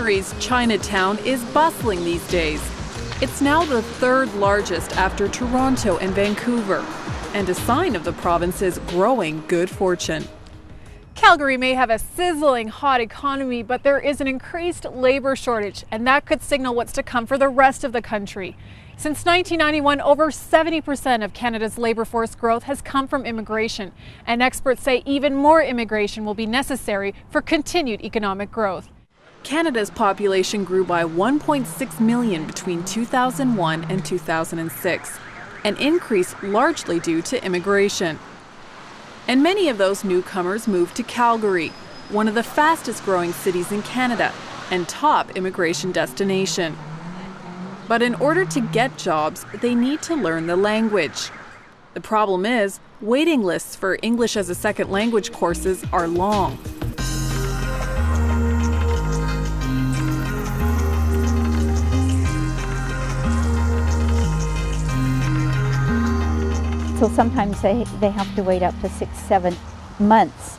Memory's Chinatown is bustling these days. It's now the third largest after Toronto and Vancouver, and a sign of the province's growing good fortune. Calgary may have a sizzling hot economy, but there is an increased labor shortage, and that could signal what's to come for the rest of the country. Since 1991, over 70% of Canada's labor force growth has come from immigration, and experts say even more immigration will be necessary for continued economic growth. Canada's population grew by 1.6 million between 2001 and 2006, an increase largely due to immigration. And many of those newcomers moved to Calgary, one of the fastest growing cities in Canada and top immigration destination. But in order to get jobs, they need to learn the language. The problem is, waiting lists for English as a second language courses are long. So sometimes they have to wait up to 6-7 months,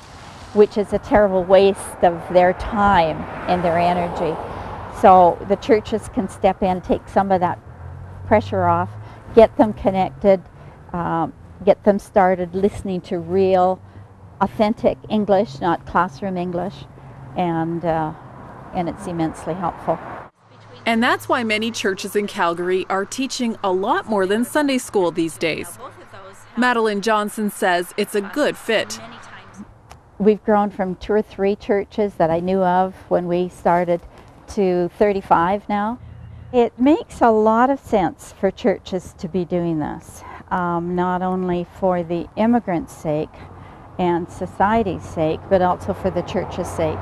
which is a terrible waste of their time and their energy. So the churches can step in, take some of that pressure off, get them connected, get them started listening to real, authentic English, not classroom English, and it's immensely helpful. And that's why many churches in Calgary are teaching a lot more than Sunday school these days. Madeline Johnson says it's a good fit. We've grown from 2 or 3 churches that I knew of when we started to 35 now. It makes a lot of sense for churches to be doing this, not only for the immigrants' sake and society's sake, but also for the church's sake.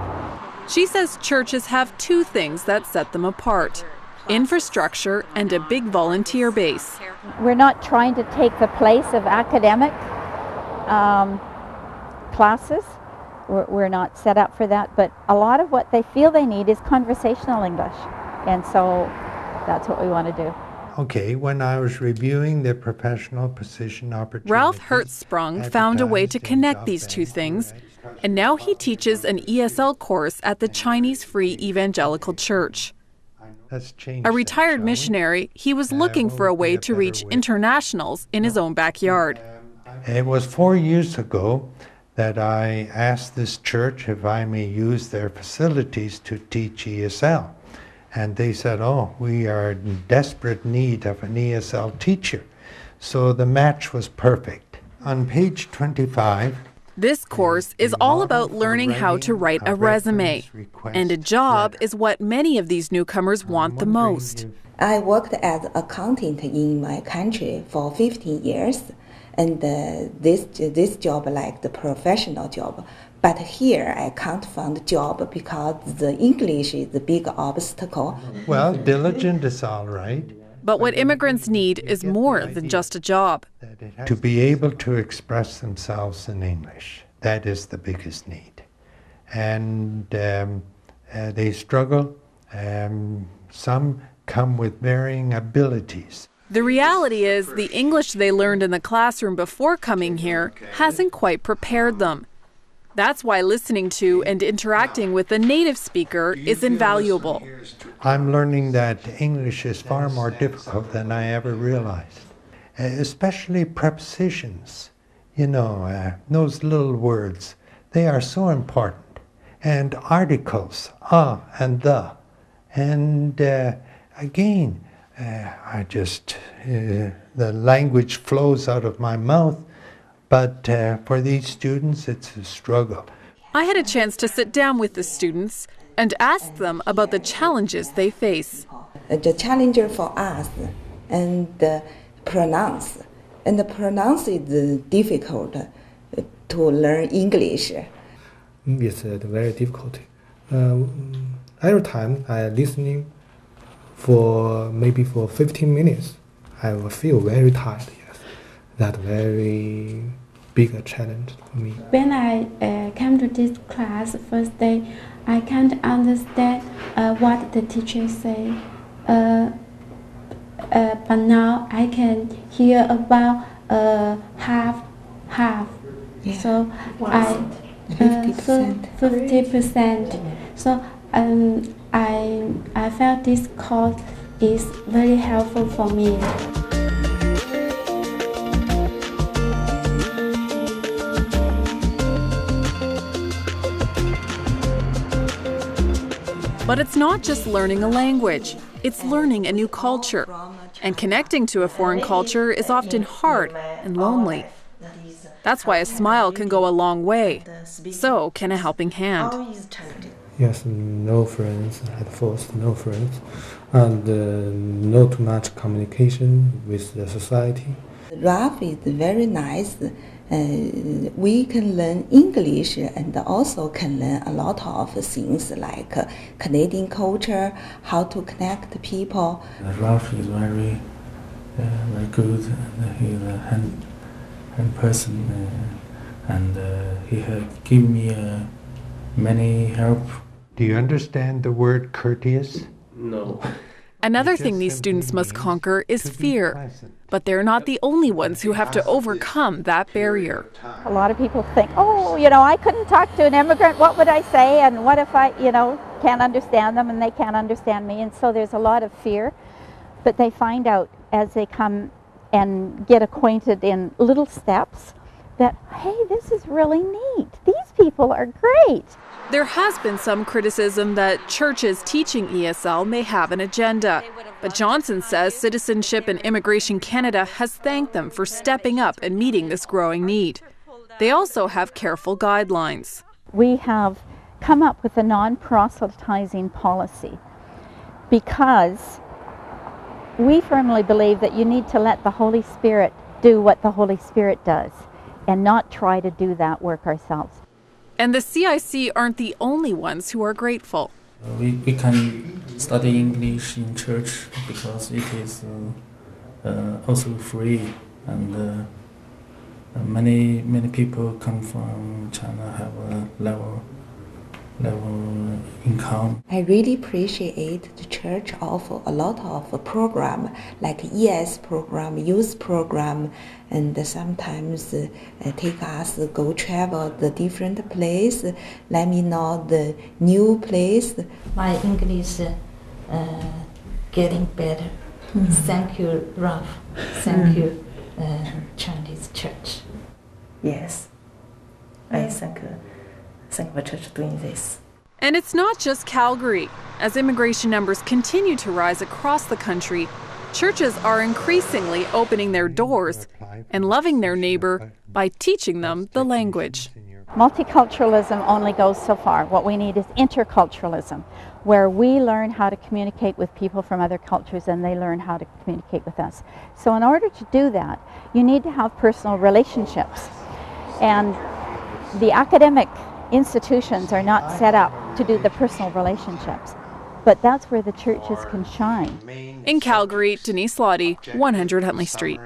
She says churches have 2 things that set them apart: infrastructure and a big volunteer base. We're not trying to take the place of academic classes. We're not set up for that, but a lot of what they feel they need is conversational English, and so that's what we want to do. Okay, when I was reviewing the professional position opportunities, Ralph Hertzsprung found a way to connect these 2 things, and now he teaches an ESL course at the Chinese Free Evangelical Church. A retired missionary, he was looking for a way to reach internationals in his own backyard. It was 4 years ago that I asked this church if I may use their facilities to teach ESL. And they said, oh, we are in desperate need of an ESL teacher. So the match was perfect. On page 25, this course is all about learning how to write a resume, and a job is what many of these newcomers want the most. I worked as an accountant in my country for 15 years, and this job like the professional job. But here I can't find a job because the English is a big obstacle. Well, diligent is all right. But what immigrants need is more than just a job. To be able to express themselves in English, that is the biggest need. And they struggle. Some come with varying abilities. The reality is the English they learned in the classroom before coming here hasn't quite prepared them. That's why listening to and interacting with a native speaker is invaluable. I'm learning that English is far more difficult than I ever realized, especially prepositions. You know, those little words, they are so important. And articles, and the. And again, the language flows out of my mouth. But for these students, it's a struggle. I had a chance to sit down with the students and ask them about the challenges they face. The challenge for us and pronounce. And the pronounce is difficult to learn English. It's very difficult. Every time I listening for maybe for 15 minutes, I will feel very tired. Yes, that's very big a challenge for me. When I came to this class first day, I can't understand what the teacher say. But now I can hear about half. Yeah. So 50%. 50%. So I felt this course is very helpful for me. But it's not just learning a language, it's learning a new culture. And connecting to a foreign culture is often hard and lonely. That's why a smile can go a long way. So can a helping hand. Yes, no friends at first, no friends, and not too much communication with the society. Ralph is very nice. We can learn English and also can learn a lot of things like Canadian culture, how to connect people. Ralph is very good, and he's a hand person, and he had given me many help. Do you understand the word courteous? No. Another thing these students must conquer is fear. But they're not the only ones who have to overcome that barrier. A lot of people think, oh, I couldn't talk to an immigrant, what would I say? And what if I, can't understand them and they can't understand me? And so there's a lot of fear. But they find out as they come and get acquainted in little steps that, hey, this is really neat. These people are great. There has been some criticism that churches teaching ESL may have an agenda. But Johnson says Citizenship and Immigration Canada has thanked them for stepping up and meeting this growing need. They also have careful guidelines. We have come up with a non-proselytizing policy because we firmly believe that you need to let the Holy Spirit do what the Holy Spirit does and not try to do that work ourselves. And the CIC aren't the only ones who are grateful. We can study English in church because it is also free, and many people come from China have a level income. I really appreciate the church offer a lot of program like ES program, youth program, and sometimes take us go travel the different place. Let me know the new place. My English getting better. Thank you, Ralph. Thank you, Chinese church. Yes, I thank the church doing this. And it's not just Calgary. As immigration numbers continue to rise across the country, churches are increasingly opening their doors and loving their neighbor by teaching them the language. Multiculturalism only goes so far. What we need is interculturalism, where we learn how to communicate with people from other cultures and they learn how to communicate with us. So in order to do that, you need to have personal relationships. And the academic institutions are not set up to do the personal relationships, but that's where the churches can shine. In Calgary, Denise Lodde, 100 Huntley Street.